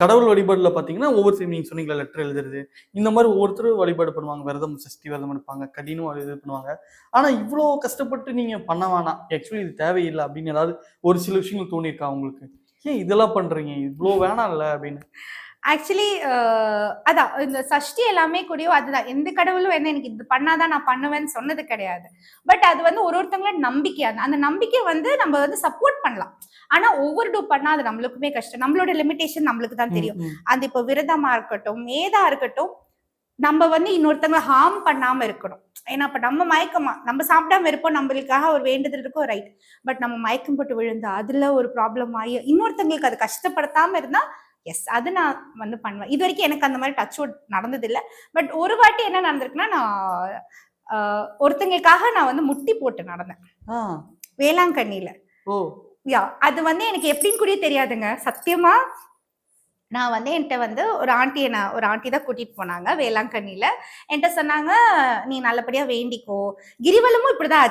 கடவுள் வழிபாடுல பாத்தீங்கன்னா, ஒவ்வொரு நீங்க சொன்னீங்கல்ல லெட்டர் எழுதுறது. இந்த மாரி ஒவ்வொருத்தரும் வழிபாடு பண்ணுவாங்க. சஷ்டி விரதம் எடுப்பாங்க. கடினம் இது பண்ணுவாங்க. ஆனா இவ்ளோ கஷ்டப்பட்டு நீங்க பண்ண வேணாம். ஆக்சுவலி இது தேவையில்ல அப்படின்னு ஏதாவது ஒரு சில விஷயங்கள் தோணியிருக்கா உங்களுக்கு? ஏன் இதெல்லாம் பண்றீங்க? இவ்ளோ வேணாம்ல அப்படின்னு. ஆக்சுவலி அதான் இந்த சஷ்டி எல்லாமே கூடயும் அதுதான். எந்த கடவுளும் என்ன எனக்கு இது பண்ணாதான் நான் பண்ணுவேன்னு சொன்னது கிடையாது. பட் அது வந்து ஒருத்தங்களோட நம்பிக்கை. அந்த நம்பிக்கை வந்து நம்ம வந்து சப்போர்ட் பண்ணலாம். ஆனா ஓவர் டூ பண்ணா அது நம்மளுக்குமே கஷ்டம். நம்மளோட லிமிட்டேஷன் நம்மளுக்கு தான் தெரியும். அந்த இப்போ விரதமா இருக்கட்டும், ஏதா இருக்கட்டும், நம்ம வந்து இன்னொருத்தவங்க ஹார்ம் பண்ணாம இருக்கணும். ஏன்னா அப்ப நம்ம மயக்கமா நம்ம சாப்பிடாம இருப்போம், நம்மளுக்காக ஒரு வேண்டுதல் இருக்கும், ரைட். பட் நம்ம மயக்கம் போட்டு விழுந்தா அதுல ஒரு ப்ராப்ளம் ஆகி இன்னொருத்தங்களுக்கு அது கஷ்டப்படுத்தாம இருந்தா எஸ் அது நான் வந்து பண்ணுவேன். இது வரைக்கும் எனக்கு அந்த மாதிரி டச் வுட் நடந்தது இல்ல. பட் ஒரு வாட்டி என்ன நடந்திருக்குன்னா, நான் ஒருத்தங்களுக்காக நான் வந்து முட்டி போட்டு நடந்தேன். வேளாங்கண்ணியில. ஓ! யா அது வந்து எனக்கு எப்படின்னு கூட தெரியாதுங்க. சத்தியமா நான் வந்து என்கிட்ட வந்து ஒரு ஆண்டி தான் கூட்டிட்டு போனாங்க வேளாங்கண்ணியில. என்கிட்ட சொன்னாங்க, "நீ நல்லபடியா வேண்டிக்கோ." கிரிவலமும் இப்படிதான் ஆச்சு.